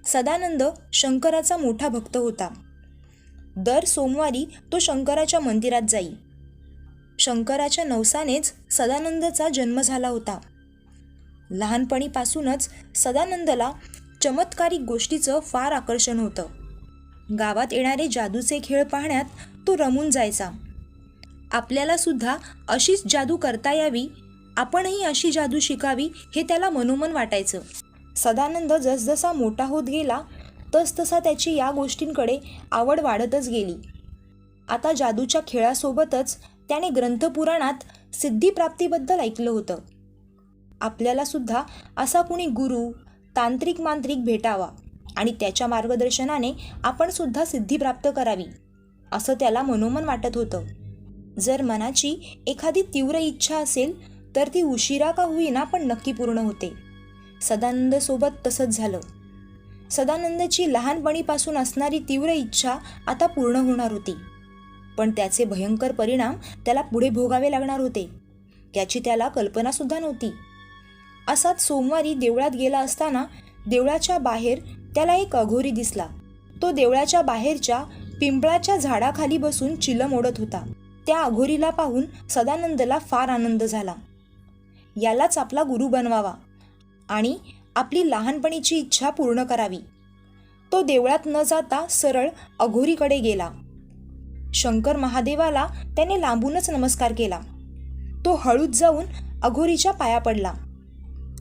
S1: सदानंद शंकराचा मोठा भक्त होता. दर सोमवारी तो शंकराच्या मंदिरात जाई. शंकराच्या नवसानेच सदानंदचा जन्म झाला होता. लहानपणीपासूनच सदानंदला चमत्कारिक गोष्टीचं फार आकर्षण होतं. गावात येणारे जादूचे खेळ पाहण्यात तो रमून जायचा. आपल्याला सुद्धा अशीच जादू करता यावी, आपणही अशी जादू शिकावी हे त्याला मनोमन वाटायचं. सदानंद जसजसा मोठा होत गेला तसतसा त्याची या गोष्टींकडे आवड वाढतच गेली. आता जादूच्या खेळासोबतच त्याने ग्रंथपुराणात सिद्धिप्राप्तीबद्दल ऐकलं होतं. आपल्याला सुद्धा असा कुणी गुरु, तांत्रिक मांत्रिक भेटावा आणि त्याच्या मार्गदर्शनाने आपण सुद्धा सिद्धी प्राप्त करावी, असं त्याला मनोमन वाटत होतं. जर मनाची एखादी तीव्र इच्छा असेल तर ती उशिरा का होईना पण नक्की पूर्ण होते. सदानंदसोबत तसंच झालं. सदानंदची लहानपणीपासून असणारी तीव्र इच्छा आता पूर्ण होणार होती, पण त्याचे भयंकर परिणाम त्याला पुढे भोगावे लागणार होते, याची त्याला कल्पनासुद्धा नव्हती. असाच सोमवारी देवळात गेला असताना देवळाच्या बाहेर त्याला एक अघोरी दिसला. तो देवळाच्या बाहेरच्या पिंपळाच्या झाडाखाली बसून चिलम ओढत होता. त्या अघोरीला पाहून सदानंदला फार आनंद झाला. यालाच आपला गुरु बनवावा आणि आपली लहानपणीची इच्छा पूर्ण करावी. तो देवळात न जाता सरळ अघोरीकडे गेला. शंकर महादेवाला त्याने लांबूनच नमस्कार केला. तो हळूच जाऊन अघोरीच्या पाया पडला.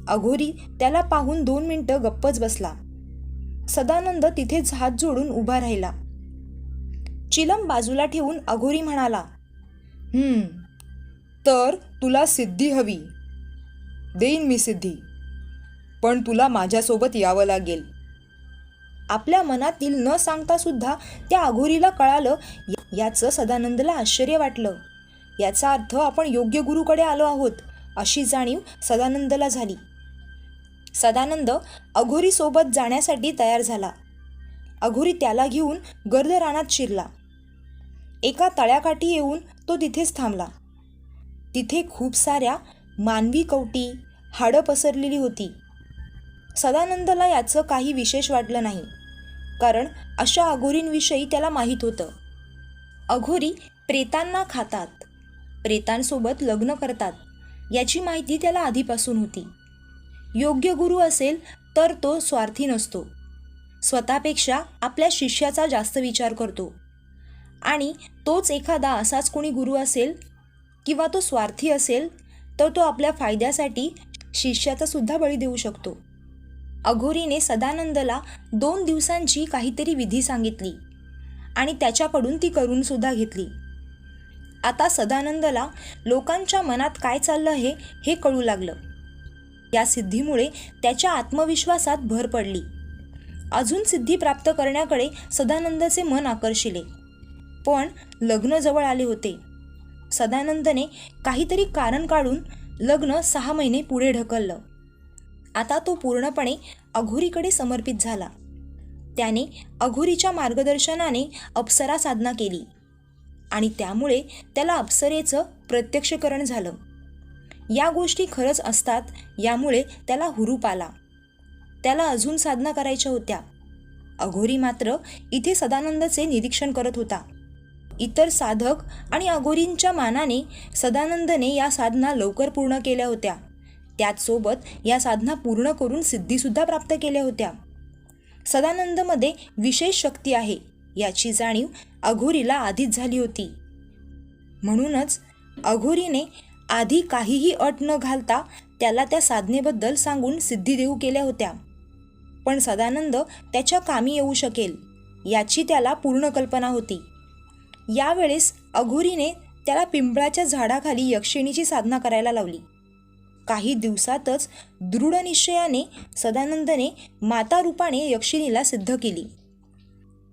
S1: अघोरी त्याला पाहून 2 मिनिटं गप्पच बसला. सदानंद तिथेच हात जोडून उभा राहिला. चिलम बाजूला ठेवून अघोरी म्हणाला,
S3: तर तुला सिद्धी हवी, देईन मी सिद्धी, पण तुला माझ्यासोबत यावं लागेल.
S1: आपल्या मनातील न सांगता सुद्धा त्या अघोरीला कळालं. याचं सदानंदला आश्चर्य वाटलं. याचा अर्थ आपण योग्य गुरुकडे आलो आहोत अशी जाणीव सदानंदला झाली. सदानंद अघोरीसोबत जाण्यासाठी तयार झाला. अघोरी त्याला घेऊन गर्द रानात शिरला. एका तळ्याकाठी येऊन तो तिथेच थांबला. तिथे खूप साऱ्या मानवी कवटी, हाडं पसरलेली होती. सदानंदला याचं काही विशेष वाटलं नाही, कारण अशा अघोरींविषयी त्याला माहीत होतं. अघोरी प्रेतांना खातात, प्रेतांसोबत लग्न करतात याची माहिती त्याला आधीपासून होती. योग्य गुरु असेल तर तो स्वार्थी नसतो, स्वतःपेक्षा आपल्या शिष्याचा जास्त विचार करतो. आणि तोच एखादा असाच कोणी गुरु असेल किंवा तो स्वार्थी असेल तर तो आपल्या फायद्यासाठी शिष्याचा सुद्धा बळी देऊ शकतो. अघोरीने सदानंदला 2 दिवसांची काहीतरी विधी सांगितली आणि त्याच्याकडून ती करून सुद्धा घेतली. आता सदानंदला लोकांच्या मनात काय चाललं हे कळू लागलं. या सिद्धीमुळे त्याच्या आत्मविश्वासात भर पडली. अजून सिद्धी प्राप्त करण्याकडे सदानंदचे मन आकर्षिले. पण लग्न जवळ आले होते. सदानंदने काहीतरी कारण काढून लग्न 6 महिने पुढे ढकललं. आता तो पूर्णपणे अघोरीकडे समर्पित झाला. त्याने अघोरीच्या मार्गदर्शनाने अप्सरा साधना केली आणि त्यामुळे त्याला अप्सरेचं प्रत्यक्षकरण झालं. या गोष्टी खरंच असतात यामुळे त्याला हुरूप आला. त्याला अजून साधना करायच्या होत्या. अघोरी मात्र इथे सदानंदचे निरीक्षण करत होता. इतर साधक आणि अघोरींच्या मानाने सदानंदने या साधना लवकर पूर्ण केल्या होत्या. त्याचसोबत या साधना पूर्ण करून सिद्धीसुद्धा प्राप्त केल्या होत्या. सदानंदमध्ये विशेष शक्ती आहे याची जाणीव अघोरीला आधीच झाली होती. म्हणूनच अघोरीने आधी काहीही अट न घालता त्याला त्या साधनेबद्दल सांगून सिद्धी देऊ केल्या होत्या. पण सदानंद त्याच्या कामी येऊ शकेल याची त्याला पूर्ण कल्पना होती. यावेळेस अघोरीने त्याला पिंपळाच्या झाडाखाली यक्षिणीची साधना करायला लावली. काही दिवसातच दृढ निश्चयाने सदानंदने माता रूपाने यक्षिणीला सिद्ध केली.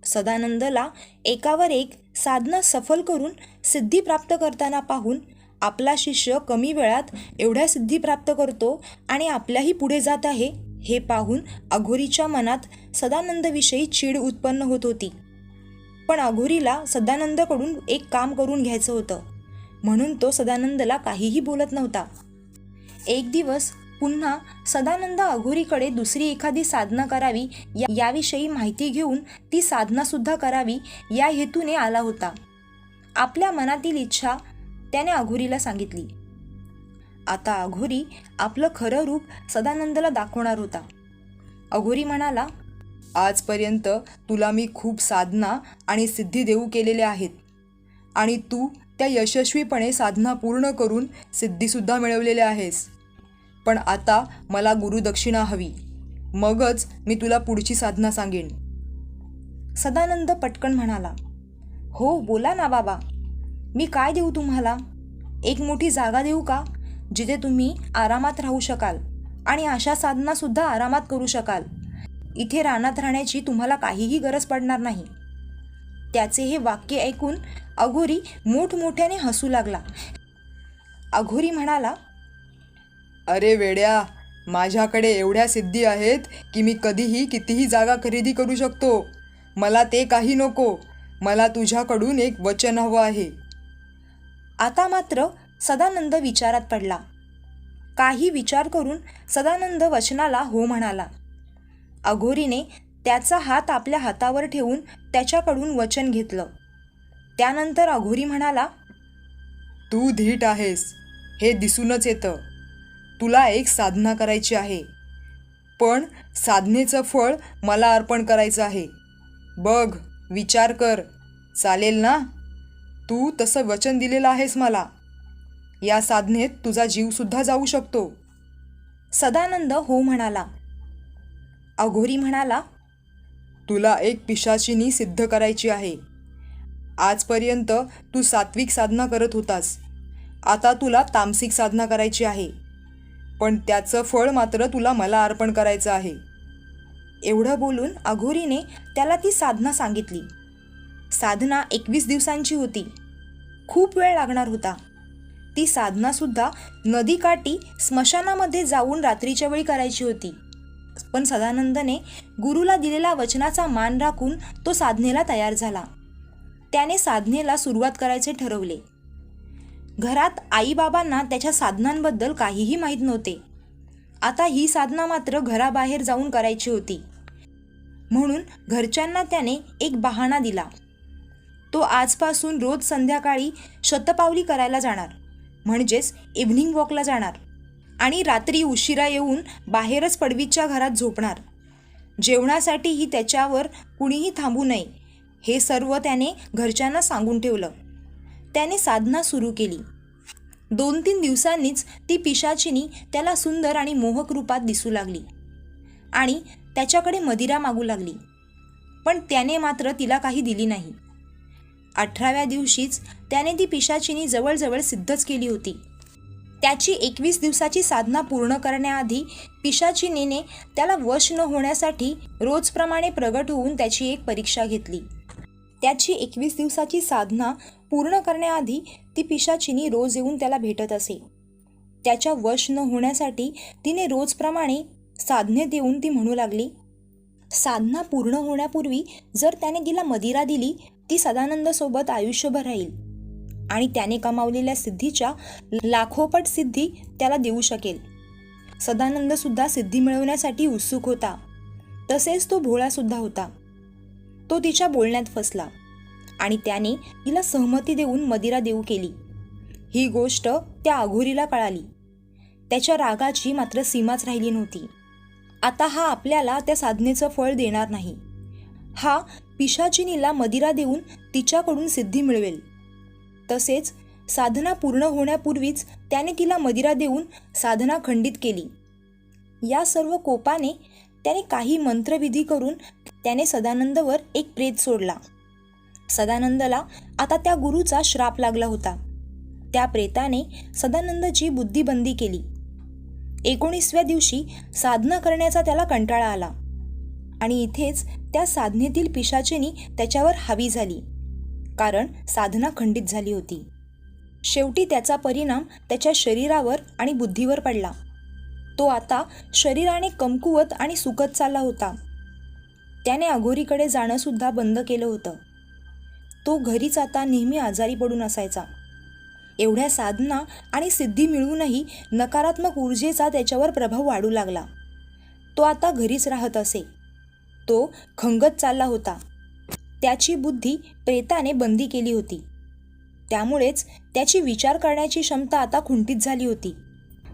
S1: सदानंदला एकावर एक साधना सफल करून सिद्धी प्राप्त करताना पाहून आपला शिष्य कमी वेळात एवढ्या सिद्धी प्राप्त करतो आणि आपल्याही पुढे जात आहे हे पाहून अघोरीच्या मनात सदानंदविषयी चीड उत्पन्न होत होती. पण अघोरीला सदानंदकडून एक काम करून घ्यायचं होतं म्हणून तो सदानंदला काहीही बोलत नव्हता. एक दिवस पुन्हा सदानंद अघोरीकडे दुसरी एखादी साधना करावी याविषयी माहिती घेऊन ती साधनासुद्धा करावी या हेतूने आला होता. आपल्या मनातील इच्छा त्याने अघोरीला सांगितली. आता अघोरी आपलं खरं रूप सदानंदला दाखवणार होता. अघोरी म्हणाला,
S3: आजपर्यंत तुला मी खूप साधना आणि सिद्धी देऊ केलेल्या आहेत आणि तू त्या यशस्वीपणे साधना पूर्ण करून सिद्धीसुद्धा मिळवलेल्या आहेस. पण आता मला गुरुदक्षिणा हवी, मगच मी तुला पुढची साधना सांगेन.
S1: सदानंद पटकन म्हणाला, हो बोला ना बाबा, मी काय देऊ तुम्हाला? एक मोठी जागा देऊ का जिथे तुम्ही आरामात राहू शकाल आणि अशा साधनासुद्धा आरामात करू शकाल. इथे रानात राहण्याची तुम्हाला काहीही गरज पडणार नाही. त्याचे हे वाक्य ऐकून अघोरी मोठमोठ्याने हसू लागला. अघोरी म्हणाला,
S3: अरे वेड्या, माझ्याकडे एवढ्या सिद्धी आहेत की मी कधीही कितीही जागा खरेदी करू शकतो. मला ते काही नको, मला तुझ्याकडून एक वचन हवं आहे.
S1: आता मात्र सदानंद विचारात पडला. काही विचार करून सदानंद वचनाला हो म्हणाला. अघोरीने त्याचा हात आपल्या हातावर ठेवून त्याच्याकडून वचन घेतलं. त्यानंतर अघोरी म्हणाला,
S3: तू धीट आहेस हे दिसूनच येतं. तुला एक साधना करायची आहे, पण साधनेचं फळ मला अर्पण करायचं आहे. बघ, विचार कर, चालेल ना? तू तसं वचन दिलेलं आहेस मला. या साधनेत तुझा जीवसुद्धा जाऊ शकतो.
S1: सदानंद हो म्हणाला. अघोरी म्हणाला,
S3: तुला एक पिशाचिनी सिद्ध करायची आहे. आजपर्यंत तू सात्विक साधना करत होतास, आता तुला तामसिक साधना करायची आहे. पण त्याचं फळ मात्र तुला मला अर्पण करायचं आहे.
S1: एवढं बोलून अघोरीने त्याला ती साधना सांगितली. साधना 21 दिवसांची होती. खूप वेळ लागणार होता. ती साधनासुद्धा नदीकाठी स्मशानामध्ये जाऊन रात्रीच्या वेळी करायची होती. पण सदानंदने गुरुला दिलेला वचनाचा मान राखून तो साधनेला तयार झाला. त्याने साधनेला सुरुवात करायचे ठरवले. घरात आईबाबांना त्याच्या साधनांबद्दल काहीही माहीत नव्हते. आता ही साधना मात्र घराबाहेर जाऊन करायची होती. म्हणून घरच्यांना त्याने एक बहाणा दिला. तो आजपासून रोज संध्याकाळी शतपावली करायला जाणार, म्हणजेच इव्हनिंग वॉकला जाणार आणि रात्री उशिरा येऊन बाहेरच पडवीच्या घरात झोपणार. जेवणासाठीही त्याच्यावर कुणीही थांबू नये हे सर्व त्याने घरच्यांना सांगून ठेवलं. त्याने साधना सुरू केली. 2-3 दिवसांनीच ती पिशाचिनी त्याला सुंदर आणि मोहक रूपात दिसू लागली आणि त्याच्याकडे मदिरा मागू लागली. पण त्याने मात्र तिला काही दिली नाही. 18व्या दिवशीच त्याने ती पिशाचिनी जवळजवळ सिद्धच केली होती. त्याची 21 दिवसाची साधना पूर्ण करण्याआधी पिशाचिनीने त्याला वश न होण्यासाठी रोजप्रमाणे प्रगट होऊन त्याची एक परीक्षा घेतली. त्याची 21 दिवसाची साधना पूर्ण करण्याआधी ती पिशाचिनी रोज येऊन त्याला भेटत असे. त्याच्या वश न होण्यासाठी तिने रोजप्रमाणे साधनेत येऊन ती म्हणू लागली, साधना पूर्ण होण्यापूर्वी जर त्याने तिला मदिरा दिली ती सदानंदसोबत आयुष्यभर राहील आणि त्याने कमावलेल्या सिद्धीच्या लाखोपट सिद्धी त्याला देऊ शकेल. सदानंदसुद्धा सिद्धी मिळवण्यासाठी उत्सुक होता. तसेच तो भोळासुद्धा होता. तो तिच्या बोलण्यात फसला आणि त्याने तिला सहमती देऊन मदिरा देऊ केली. ही गोष्ट त्या अघोरीला कळाली. त्याच्या रागाची मात्र सीमाच राहिली नव्हती. आता हा आपल्याला त्या साधनेचं फळ देणार नाही. हा पिशाचिनीला मदिरा देऊन तिच्याकडून सिद्धी मिळवेल. तसेच साधना पूर्ण होण्यापूर्वीच त्याने तिला मदिरा देऊन साधना खंडित केली. या सर्व कोपाने त्याने काही मंत्रविधी करून त्याने सदानंदवर एक प्रेत सोडला. सदानंदला आता त्या गुरुचा श्राप लागला होता. त्या प्रेताने सदानंदची बुद्धिबंदी केली. 19व्या दिवशी साधना करण्याचा त्याला कंटाळा आला आणि इथेच त्या साधनेतील पिशाचिनी त्याच्यावर हावी झाली, कारण साधना खंडित झाली होती. शेवटी त्याचा परिणाम त्याच्या शरीरावर आणि बुद्धीवर पडला. तो आता शरीराने कमकुवत आणि सुकत चालला होता. त्याने अघोरीकडे जाणंसुद्धा बंद केलं होतं. तो घरीच आता नेहमी आजारी पडून असायचा. एवढ्या साधना आणि सिद्धी मिळूनही नकारात्मक ऊर्जेचा त्याच्यावर प्रभाव वाढू लागला. तो आता घरीच राहत असे. तो खंगत चालला होता. त्याची बुद्धी प्रेताने बंदी केली होती. त्यामुळेच त्याची विचार करण्याची क्षमता आता खुंटीत झाली होती.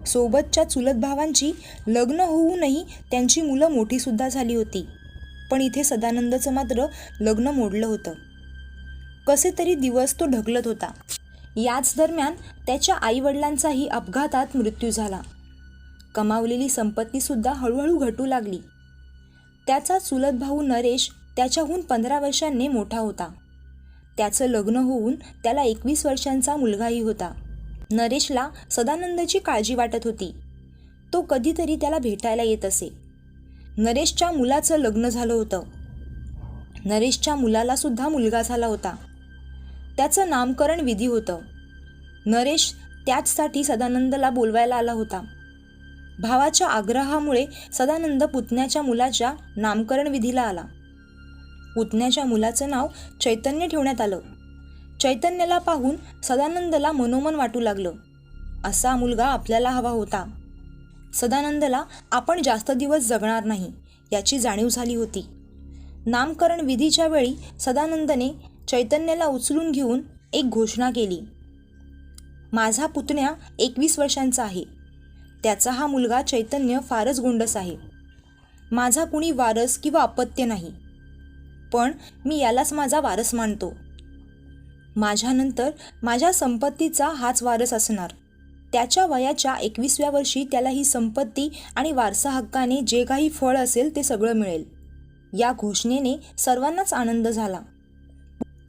S1: सोबतच्या चुलत भावांची लग्न होऊनही त्यांची मुलं मोठीसुद्धा झाली होती. पण इथे सदानंदचं मात्र लग्न मोडलं होतं. कसे तरी दिवस तो ढकलत होता. याच दरम्यान त्याच्या आईवडिलांचाही अपघातात मृत्यू झाला. कमावलेली संपत्तीसुद्धा हळूहळू घटू लागली. त्याचा चुलत भाऊ नरेश त्याच्याहून 15 वर्षांनी मोठा होता. त्याचं लग्न होऊन त्याला 21 वर्षांचा मुलगाही होता. नरेशला सदानंदची काळजी वाटत होती. तो कधीतरी त्याला भेटायला येत असे. नरेशच्या मुलाचं लग्न झालं होतं. नरेशच्या मुलाला सुद्धा मुलगा झाला होता. त्याचं नामकरण विधी होतं. नरेश त्याचसाठी सदानंदला बोलवायला आला होता. भावाच्या आग्रहामुळे सदानंद पुतण्याच्या मुलाच्या नामकरण विधीला आला. पुतण्याच्या मुलाचं नाव चैतन्य ठेवण्यात आलं. चैतन्याला पाहून सदानंदला मनोमन वाटू लागलं, असा मुलगा आपल्याला हवा होता. सदानंदला आपण जास्त दिवस जगणार नाही याची जाणीव झाली होती. नामकरण विधीच्या वेळी सदानंदने चैतन्याला उचलून घेऊन एक घोषणा केली. माझा पुतण्या 21 वर्षांचा आहे. त्याचा हा मुलगा चैतन्य फारच गोंडस आहे. माझा कुणी वारस किंवा अपत्य नाही, पण मी यालाच माझा वारस मानतो. माझ्यानंतर माझ्या संपत्तीचा हाच वारस असणार. त्याच्या वयाच्या 21व्या वर्षी त्याला ही संपत्ती आणि वारसा हक्काने जे काही फळ असेल ते सगळं मिळेल. या घोषणेने सर्वांनाच आनंद झाला.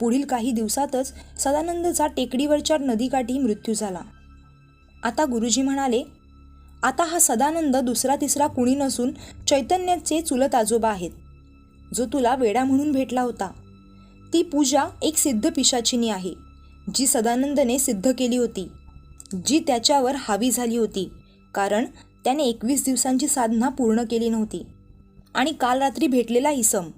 S1: पुढील काही दिवसातच सदानंदचा टेकडीवरच्या नदीकाठी मृत्यू झाला. आता गुरुजी म्हणाले, आता हा सदानंद दुसरा तिसरा कुणी नसून चैतन्याचे चुलत आजोबा आहेत, जो तुला वेडा म्हणून भेटला होता. ती पूजा एक सिद्ध पिशाचिनी आहे, जी सदानंदने सिद्ध केली होती, जी त्याच्यावर हावी झाली होती, कारण त्याने 21 दिवसांची साधना पूर्ण केली नव्हती. आणि काल रात्री भेटलेला इसम,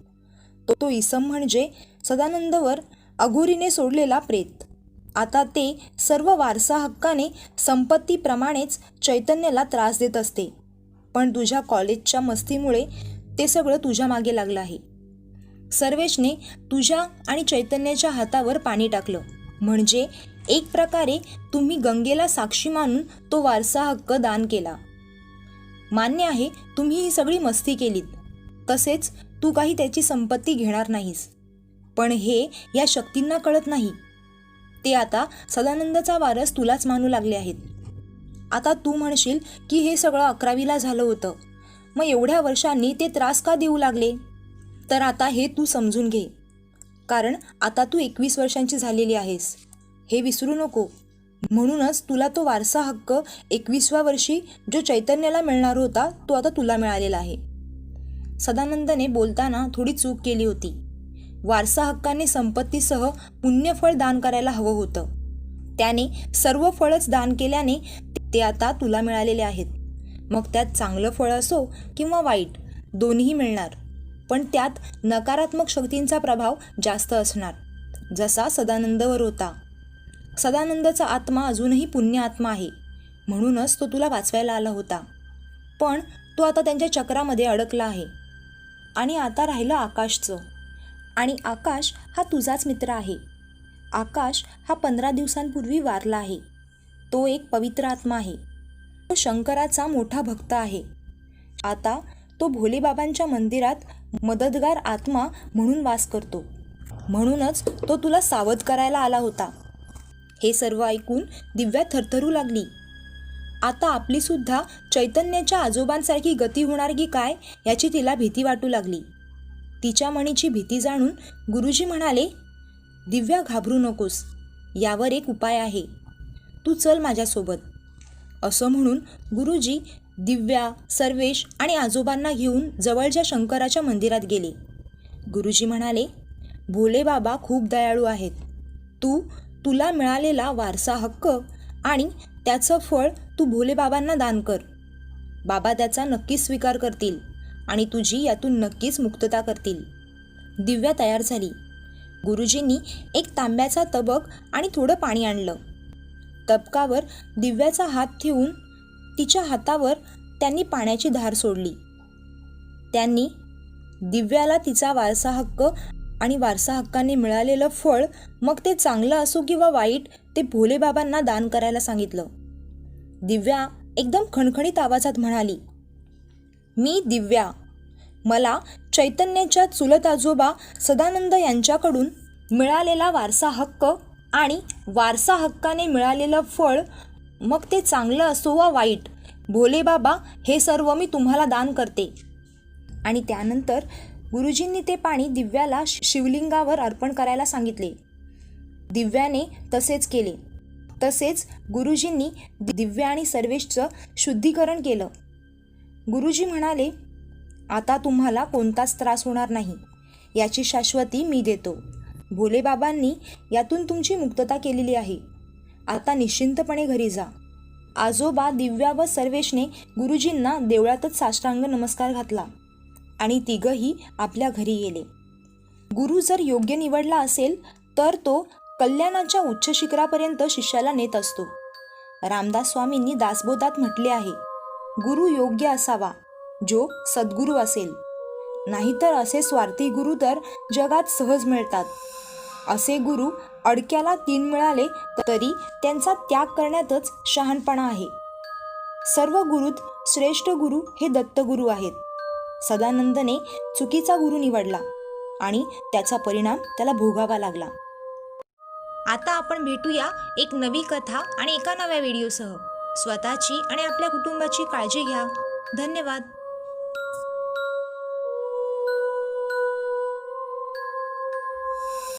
S1: तो इसम म्हणजे सदानंदवर अघोरीने सोडलेला प्रेत. आता ते सर्व वारसा हक्काने संपत्तीप्रमाणेच चैतन्याला त्रास देत असते. पण तुझ्या कॉलेजच्या मस्तीमुळे ते सगळं तुझ्या मागे लागलं आहे. सर्वेशने तुझ्या आणि चैतन्याच्या हातावर पाणी टाकलं. म्हणजे एक प्रकारे तुम्ही गंगेला साक्षी मानून तो वारसा हक्क दान केला. मान्य आहे, तुम्ही ही सगळी मस्ती केलीत. तसेच तू काही त्याची संपत्ती घेणार नाहीस. पण हे या शक्तींना कळत नाही. ते आता सदानंदचा वारस तुलाच मानू लागले आहेत. आता तू म्हणशील की हे सगळं 11वीला झालं होतं, मग एवढ्या वर्षांनी ते त्रास का देऊ लागले? तर आता हे तू समजून घे. कारण आता तू 21 वर्षांची झालेली आहेस, हे विसरू नको. म्हणूनच तुला तो वारसा हक्क 21व्या वर्षी जो चैतन्याला मिळणार होता तो आता तुला मिळालेला आहे. सदानंदने बोलताना थोडी चूक केली होती. वारसा हक्काने संपत्तीसह पुण्यफळ दान करायला हवं होतं. त्याने सर्व फळच दान केल्याने ते आता तुला मिळालेले आहेत. मग त्यात चांगलं फळ असो किंवा वाईट, दोन्ही मिळणार. पण त्यात नकारात्मक शक्तींचा प्रभाव जास्त असणार, जसा सदानंदवर होता. सदानंदचा आत्मा अजूनही पुण्य आत्मा आहे, म्हणूनच तो तुला वाचवायला आला होता. पण तो आता त्यांच्या चक्रामध्ये अडकला आहे. आणि आता राहिलं आकाशचं. आणि आकाश हा तुझाच मित्र आहे. आकाश हा 15 दिवसांपूर्वी वारला आहे. तो एक पवित्र आत्मा आहे. तो शंकराचा मोठा भक्त आहे. आता तो भोलेबाबांच्या मंदिरात मदतगार आत्मा म्हणून वास करतो. म्हणूनच तो तुला सावध करायला आला होता. हे सर्व ऐकून दिव्या थरथरू लागली. आता आपलीसुद्धा चैतन्याच्या आजोबांसारखी गती होणार की काय याची तिला भीती वाटू लागली. तिच्या मनीची भीती जाणून गुरुजी म्हणाले, दिव्या घाबरू नकोस, यावर एक उपाय आहे. तू चल माझ्यासोबत. असं म्हणून गुरुजी दिव्या, सर्वेश आणि आजोबांना घेऊन जवळच्या शंकराच्या मंदिरात गेले. गुरुजी म्हणाले, भोले बाबा खूप दयाळू आहेत. तुला मिळालेला वारसा हक्क आणि त्याचं फळ तू भोले बाबांना दान कर. बाबा त्याचा नक्कीच स्वीकार करतील आणि तुझी यातून नक्कीच मुक्तता करतील. दिव्या तयार झाली. गुरुजींनी एक तांब्याचा तबक आणि थोडं पाणी आणलं. तबकावर दिव्याचा हात ठेवून तिच्या हातावर त्यांनी पाण्याची धार सोडली. त्यांनी दिव्याला तिचा वारसा हक्क आणि वारसा हक्काने मिळालेलं फळ, मग ते चांगलं असो किंवा वाईट, ते भोले बाबांना दान करायला सांगितलं. दिव्या एकदम खणखणीत आवाजात म्हणाली, मी दिव्या, मला चैतन्याच्या चुलत आजोबा सदानंद यांच्याकडून मिळालेला वारसा हक्क आणि वारसा हक्काने मिळालेलं फळ, मग ते चांगलं असो वा वाईट, भोले बाबा हे सर्व मी तुम्हाला दान करते. आणि त्यानंतर गुरुजींनी ते पाणी दिव्याला शिवलिंगावर अर्पण करायला सांगितले. दिव्याने तसेच केले. तसेच गुरुजींनी दिव्या आणि सर्वेशचं शुद्धीकरण केलं. गुरुजी म्हणाले, आता तुम्हाला कोणताच त्रास होणार नाही, याची शाश्वती मी देतो. भोले बाबांनी यातून तुमची मुक्तता केलेली आहे. आता निश्चिंतपणे घरी जा. आजोबा दिव्या व सर्वेशने गुरुजींना देवळातच साष्टांग नमस्कार घातला आणि तिघही आपल्या घरी गेले. गुरु जर योग्य निवडला असेल तर तो कल्याणाच्या उच्च शिखरापर्यंत शिष्याला नेत असतो. रामदास स्वामींनी दासबोधात म्हटले आहे, गुरु योग्य असावा जो सद्गुरू असेल. नाहीतर असे स्वार्थी गुरु तर जगात सहज मिळतात. असे गुरु अडक्याला 3 मिळाले तरी त्यांचा त्याग करण्यातच शहाणपणा आहे. सर्व गुरुत श्रेष्ठ गुरु हे दत्तगुरु आहेत. सदानंदने चुकीचा गुरु निवडला आणि त्याचा परिणाम त्याला भोगावा लागला. आता आपण भेटूया एक नवी कथा आणि एका नव्या व्हिडिओसह. स्वतःची आणि आपल्या कुटुंबाची काळजी घ्या. धन्यवाद.